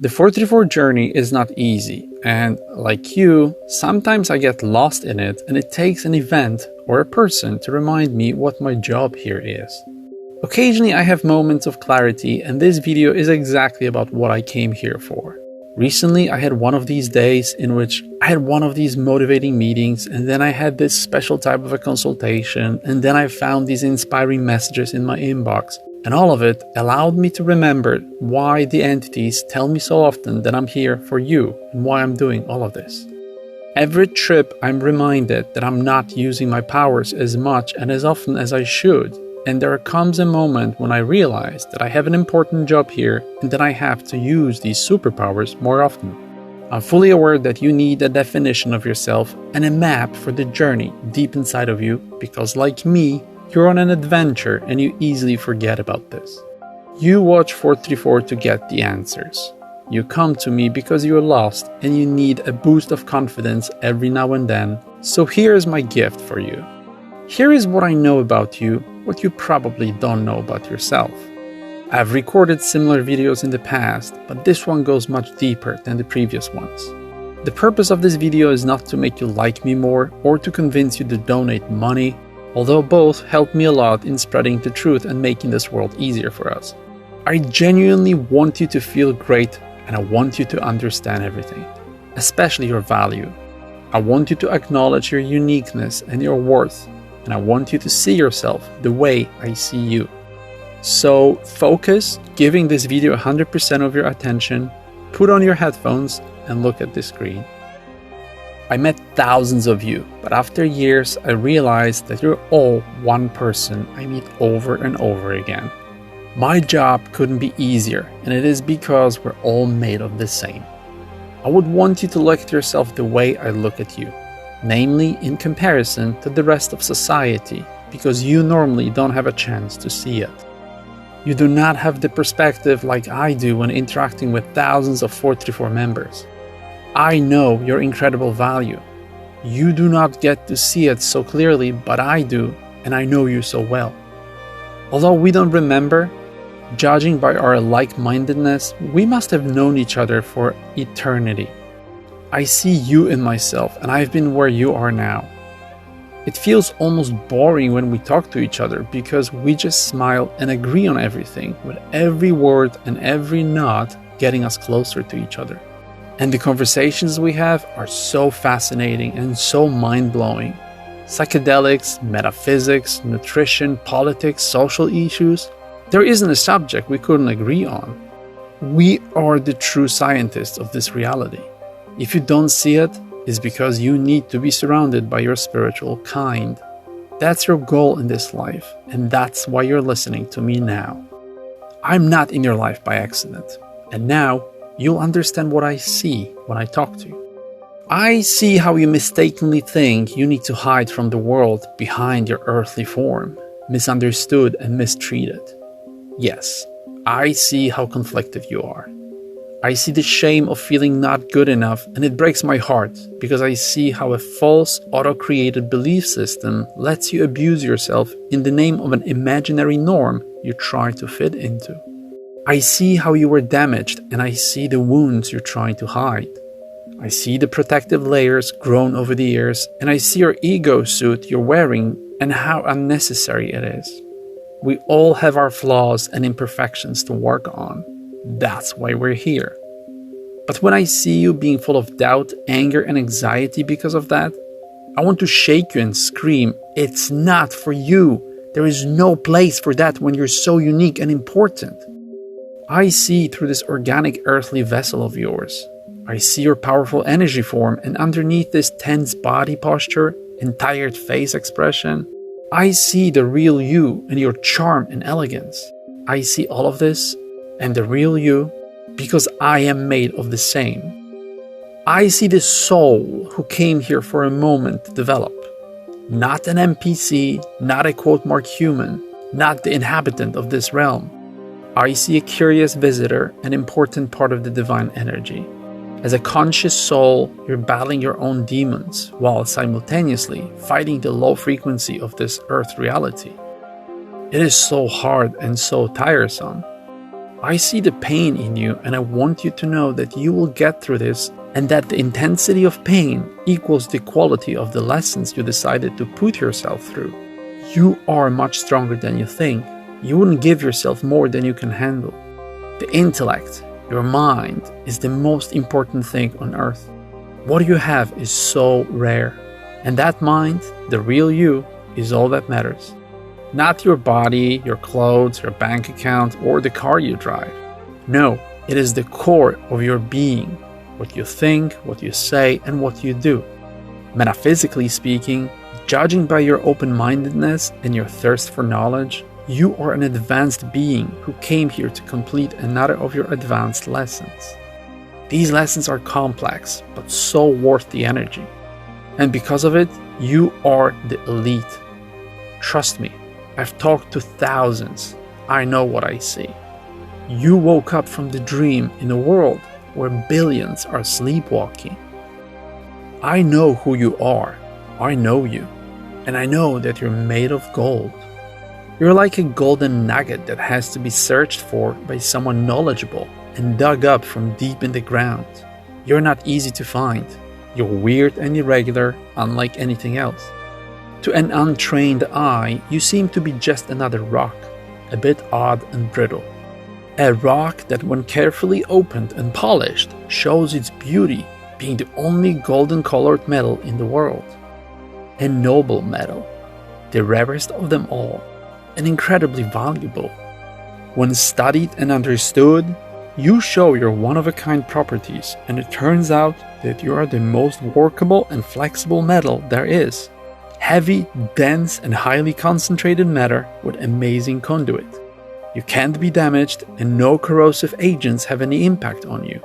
The 434 journey is not easy, and like you, sometimes I get lost in it and it takes an event or a person to remind me what my job here is. Occasionally I have moments of clarity, and this video is exactly about what I came here for. Recently I had one of these days in which I had one of these motivating meetings, and then I had this special type of a consultation, and then I found these inspiring messages in my inbox. And all of it allowed me to remember why the entities tell me so often that I'm here for you and why I'm doing all of this. Every trip I'm reminded that I'm not using my powers as much and as often as I should, and there comes a moment when I realize that I have an important job here and that I have to use these superpowers more often. I'm fully aware that you need a definition of yourself and a map for the journey deep inside of you, because like me, you're on an adventure and you easily forget about this. You watch 434 to get the answers. You come to me because you're lost and you need a boost of confidence every now and then. So here is my gift for you. Here is what I know about you, what you probably don't know about yourself. I've recorded similar videos in the past, but this one goes much deeper than the previous ones. The purpose of this video is not to make you like me more or to convince you to donate money, although both help me a lot in spreading the truth and making this world easier for us. I genuinely want you to feel great, and I want you to understand everything, especially your value. I want you to acknowledge your uniqueness and your worth, and I want you to see yourself the way I see you. So focus, giving this video 100% of your attention, put on your headphones and look at the screen. I met thousands of you, but after years I realized that you're all one person I meet over and over again. My job couldn't be easier, and it is because we're all made of the same. I would want you to look at yourself the way I look at you, namely in comparison to the rest of society, because you normally don't have a chance to see it. You do not have the perspective like I do when interacting with thousands of 434 members. I know your incredible value. You do not get to see it so clearly, but I do, and I know you so well. Although we don't remember, judging by our like-mindedness, we must have known each other for eternity. I see you in myself, and I've been where you are now. It feels almost boring when we talk to each other because we just smile and agree on everything, with every word and every nod getting us closer to each other. And the conversations we have are so fascinating and so mind-blowing. Psychedelics, metaphysics, nutrition, politics, social issues. There isn't a subject we couldn't agree on. We are the true scientists of this reality. If you don't see it, it's because you need to be surrounded by your spiritual kind. That's your goal in this life, and that's why you're listening to me now. I'm not in your life by accident, and now you'll understand what I see when I talk to you. I see how you mistakenly think you need to hide from the world behind your earthly form, misunderstood and mistreated. Yes, I see how conflicted you are. I see the shame of feeling not good enough, and it breaks my heart because I see how a false, auto-created belief system lets you abuse yourself in the name of an imaginary norm you try to fit into. I see how you were damaged, and I see the wounds you're trying to hide. I see the protective layers grown over the years, and I see your ego suit you're wearing and how unnecessary it is. We all have our flaws and imperfections to work on. That's why we're here. But when I see you being full of doubt, anger, and anxiety because of that, I want to shake you and scream, "It's not for you. There is no place for that when you're so unique and important." I see through this organic earthly vessel of yours. I see your powerful energy form, and underneath this tense body posture and tired face expression, I see the real you and your charm and elegance. I see all of this and the real you because I am made of the same. I see the soul who came here for a moment to develop. Not an NPC, not a quote mark human, not the inhabitant of this realm. I see a curious visitor, an important part of the divine energy. As a conscious soul, you're battling your own demons while simultaneously fighting the low frequency of this earth reality. It is so hard and so tiresome. I see the pain in you, and I want you to know that you will get through this, and that the intensity of pain equals the quality of the lessons you decided to put yourself through. You are much stronger than you think. You wouldn't give yourself more than you can handle. The intellect, your mind, is the most important thing on earth. What you have is so rare, and that mind, the real you, is all that matters. Not your body, your clothes, your bank account, or the car you drive. No, it is the core of your being, what you think, what you say, and what you do. Metaphysically speaking, judging by your open-mindedness and your thirst for knowledge, you are an advanced being who came here to complete another of your advanced lessons. These lessons are complex, but so worth the energy. And because of it, you are the elite. Trust me, I've talked to thousands. I know what I see. You woke up from the dream in a world where billions are sleepwalking. I know who you are. I know you. And I know that you're made of gold. You're like a golden nugget that has to be searched for by someone knowledgeable and dug up from deep in the ground. You're not easy to find. You're weird and irregular, unlike anything else. To an untrained eye, you seem to be just another rock, a bit odd and brittle. A rock that, when carefully opened and polished, shows its beauty, being the only golden-colored metal in the world. A noble metal, the rarest of them all, and incredibly valuable. When studied and understood, you show your one-of-a-kind properties, and it turns out that you are the most workable and flexible metal there is. Heavy, dense, and highly concentrated matter with amazing conduit. You can't be damaged, and no corrosive agents have any impact on you.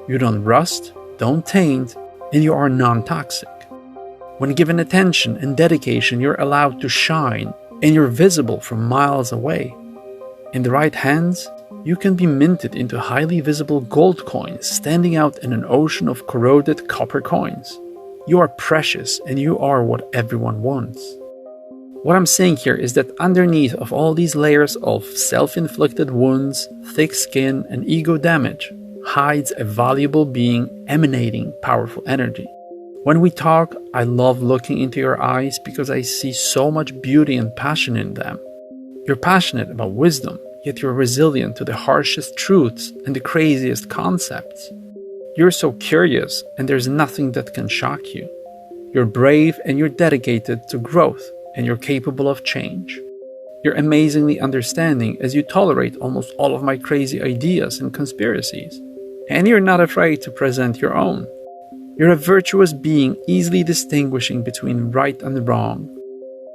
You don't rust, don't taint, and you are non-toxic. When given attention and dedication, you're allowed to shine, and you're visible from miles away. In the right hands, you can be minted into highly visible gold coins standing out in an ocean of corroded copper coins. You are precious, and you are what everyone wants. What I'm saying here is that underneath of all these layers of self-inflicted wounds, thick skin, and ego damage hides a valuable being emanating powerful energy. When we talk, I love looking into your eyes because I see so much beauty and passion in them. You're passionate about wisdom, yet you're resilient to the harshest truths and the craziest concepts. You're so curious, and there's nothing that can shock you. You're brave, and you're dedicated to growth, and you're capable of change. You're amazingly understanding as you tolerate almost all of my crazy ideas and conspiracies. And you're not afraid to present your own. You're a virtuous being easily distinguishing between right and wrong.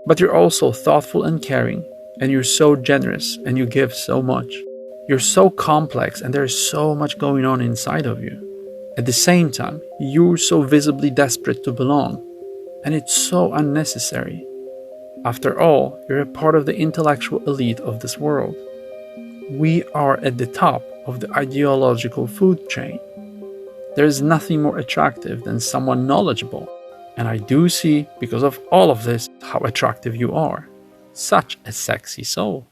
But you're also thoughtful and caring, and you're so generous, and you give so much. You're so complex, and there's so much going on inside of you. At the same time, you're so visibly desperate to belong, and it's so unnecessary. After all, you're a part of the intellectual elite of this world. We are at the top of the ideological food chain. There's nothing more attractive than someone knowledgeable, and I do see, because of all of this, how attractive you are. Such a sexy soul.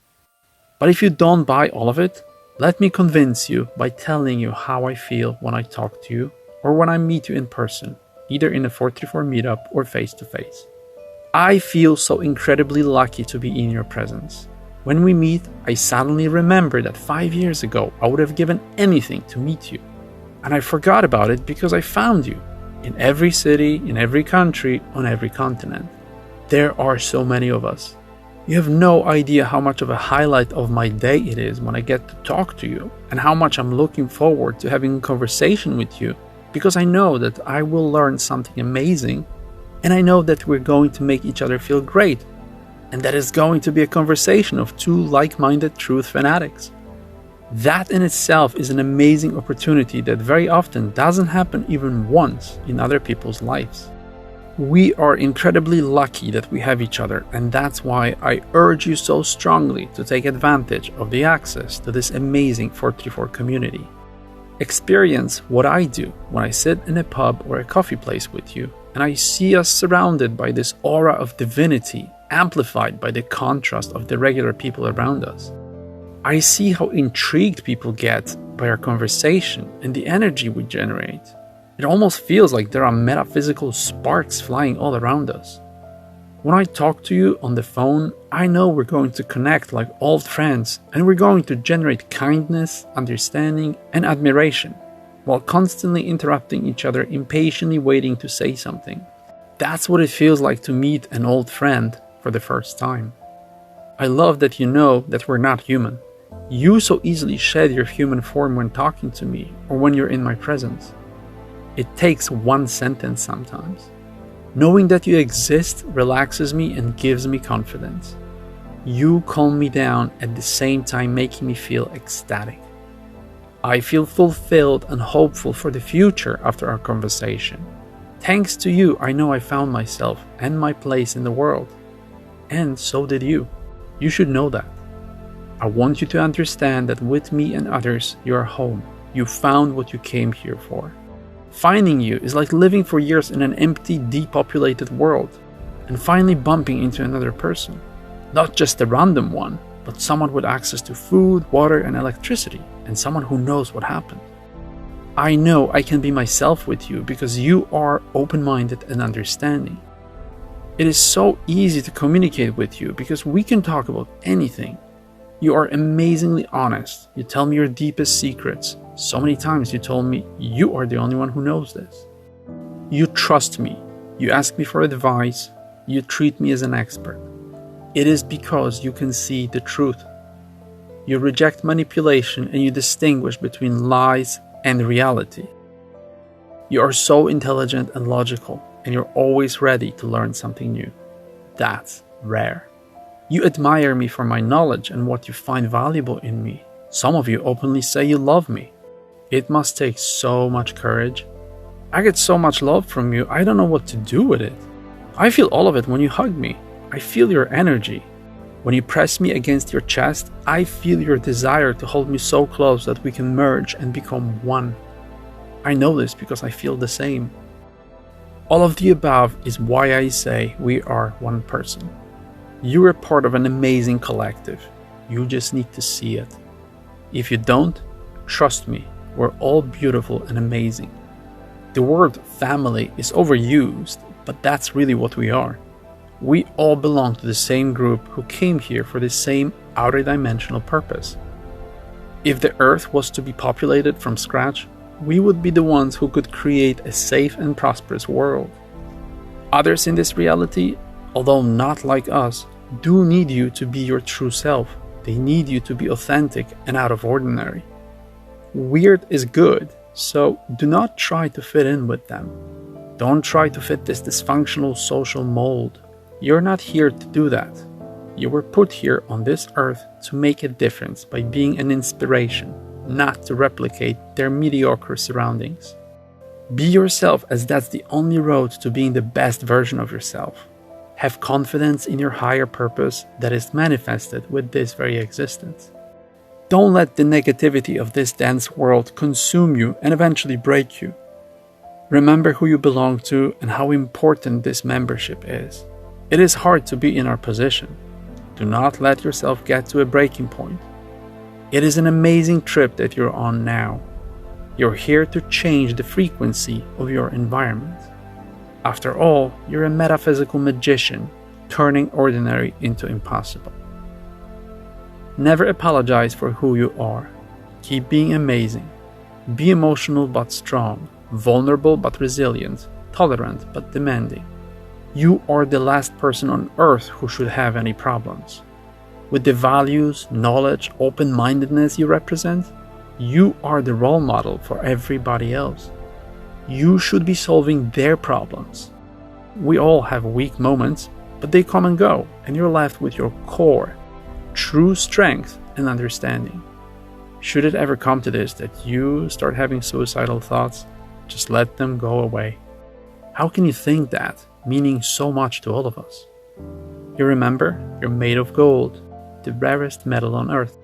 But if you don't buy all of it, let me convince you by telling you how I feel when I talk to you or when I meet you in person, either in a 434 meetup or face-to-face. I feel so incredibly lucky to be in your presence. When we meet, I suddenly remember that 5 years ago I would have given anything to meet you. And I forgot about it because I found you. In every city, in every country, on every continent. There are so many of us. You have no idea how much of a highlight of my day it is when I get to talk to you, and how much I'm looking forward to having a conversation with you, because I know that I will learn something amazing, and I know that we're going to make each other feel great, and that it's going to be a conversation of two like-minded truth fanatics. That in itself is an amazing opportunity that very often doesn't happen even once in other people's lives. We are incredibly lucky that we have each other, and that's why I urge you so strongly to take advantage of the access to this amazing 434 community. Experience what I do when I sit in a pub or a coffee place with you, and I see us surrounded by this aura of divinity, amplified by the contrast of the regular people around us. I see how intrigued people get by our conversation and the energy we generate. It almost feels like there are metaphysical sparks flying all around us. When I talk to you on the phone, I know we're going to connect like old friends, and we're going to generate kindness, understanding, and admiration, while constantly interrupting each other, impatiently waiting to say something. That's what it feels like to meet an old friend for the first time. I love that you know that we're not human. You so easily shed your human form when talking to me or when you're in my presence. It takes one sentence sometimes. Knowing that you exist relaxes me and gives me confidence. You calm me down at the same time making me feel ecstatic. I feel fulfilled and hopeful for the future after our conversation. Thanks to you, I know I found myself and my place in the world. And so did you. You should know that. I want you to understand that with me and others, you are home. You found what you came here for. Finding you is like living for years in an empty, depopulated world and finally bumping into another person. Not just a random one, but someone with access to food, water, and electricity, and someone who knows what happened. I know I can be myself with you because you are open-minded and understanding. It is so easy to communicate with you because we can talk about anything. You are amazingly honest. You tell me your deepest secrets. So many times you told me you are the only one who knows this. You trust me. You ask me for advice. You treat me as an expert. It is because you can see the truth. You reject manipulation and you distinguish between lies and reality. You are so intelligent and logical, and you're always ready to learn something new. That's rare. You admire me for my knowledge and what you find valuable in me. Some of you openly say you love me. It must take so much courage. I get so much love from you, I don't know what to do with it. I feel all of it when you hug me. I feel your energy. When you press me against your chest, I feel your desire to hold me so close that we can merge and become one. I know this because I feel the same. All of the above is why I say we are one person. You are part of an amazing collective. You just need to see it. If you don't, trust me, we're all beautiful and amazing. The word family is overused, but that's really what we are. We all belong to the same group who came here for the same outer dimensional purpose. If the Earth was to be populated from scratch, we would be the ones who could create a safe and prosperous world. Others in this reality, although not like us, do need you to be your true self. They need you to be authentic and out of ordinary. Weird is good, so do not try to fit in with them. Don't try to fit this dysfunctional social mold. You're not here to do that. You were put here on this earth to make a difference by being an inspiration, not to replicate their mediocre surroundings. Be yourself, as that's the only road to being the best version of yourself. Have confidence in your higher purpose that is manifested with this very existence. Don't let the negativity of this dense world consume you and eventually break you. Remember who you belong to and how important this membership is. It is hard to be in our position. Do not let yourself get to a breaking point. It is an amazing trip that you're on now. You're here to change the frequency of your environment. After all, you're a metaphysical magician, turning ordinary into impossible. Never apologize for who you are. Keep being amazing. Be emotional but strong, vulnerable but resilient, tolerant but demanding. You are the last person on earth who should have any problems. With the values, knowledge, open-mindedness you represent, you are the role model for everybody else. You should be solving their problems. We all have weak moments, but they come and go, and you're left with your core, true strength and understanding. Should it ever come to this that you start having suicidal thoughts, just let them go away. How can you think that, meaning so much to all of us? You remember, you're made of gold, the rarest metal on earth.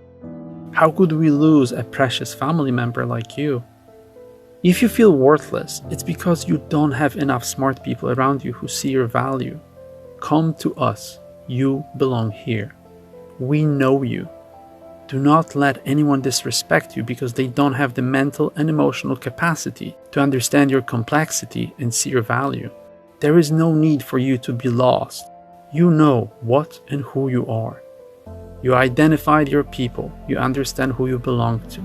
How could we lose a precious family member like you? If you feel worthless, it's because you don't have enough smart people around you who see your value. Come to us. You belong here. We know you. Do not let anyone disrespect you because they don't have the mental and emotional capacity to understand your complexity and see your value. There is no need for you to be lost. You know what and who you are. You identified your people. You understand who you belong to.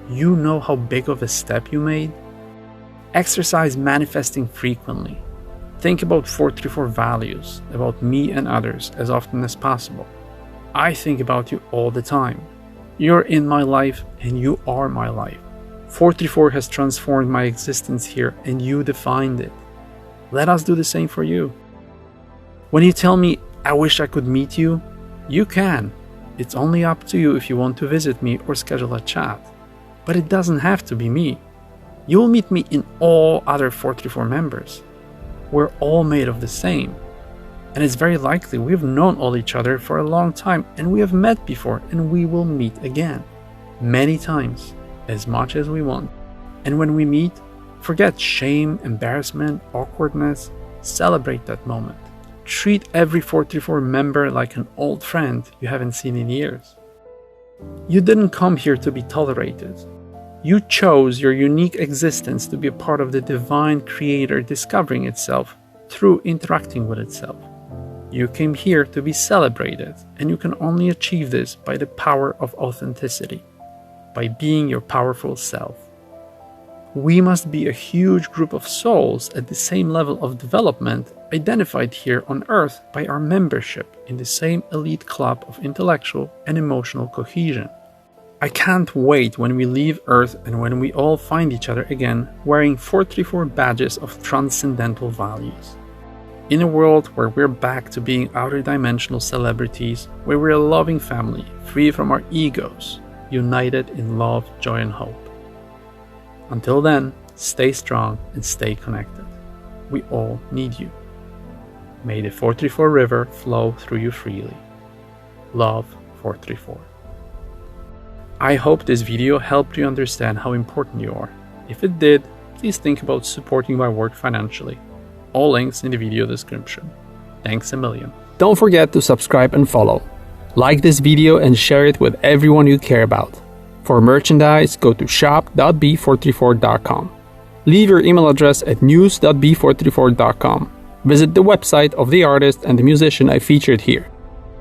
You know how big of a step you made. Exercise manifesting frequently. Think about 434 values, about me and others as often as possible. I think about you all the time. You're in my life and you are my life. 434 has transformed my existence here and you defined it. Let us do the same for you. When you tell me, I wish I could meet you, you can. It's only up to you if you want to visit me or schedule a chat. But it doesn't have to be me. You will meet me in all other 434 members. We're all made of the same. And it's very likely we've known all each other for a long time and we have met before and we will meet again. Many times, as much as we want. And when we meet, forget shame, embarrassment, awkwardness. Celebrate that moment. Treat every 434 member like an old friend you haven't seen in years. You didn't come here to be tolerated. You chose your unique existence to be a part of the divine creator discovering itself through interacting with itself. You came here to be celebrated, and you can only achieve this by the power of authenticity, by being your powerful self. We must be a huge group of souls at the same level of development identified here on Earth by our membership in the same elite club of intellectual and emotional cohesion. I can't wait when we leave Earth and when we all find each other again wearing 434 badges of transcendental values. In a world where we're back to being outer dimensional celebrities, where we're a loving family, free from our egos, united in love, joy, and hope. Until then, stay strong and stay connected. We all need you. May the 434 river flow through you freely. Love, 434. I hope this video helped you understand how important you are. If it did, please think about supporting my work financially. All links in the video description. Thanks a million. Don't forget to subscribe and follow. Like this video and share it with everyone you care about. For merchandise, go to shop.b434.com. Leave your email address at news.b434.com. Visit the website of the artist and the musician I featured here.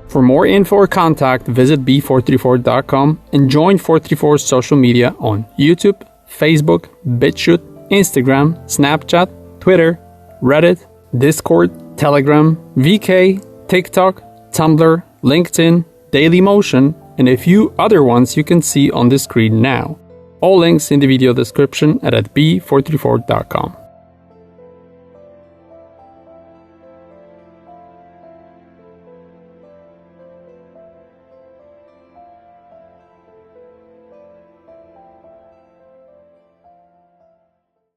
For more info or contact, visit b434.com and join 434's social media on YouTube, Facebook, BitChute, Instagram, Snapchat, Twitter, Reddit, Discord, Telegram, VK, TikTok, Tumblr, LinkedIn, Dailymotion, and a few other ones you can see on the screen now. All links in the video description and at b434.com.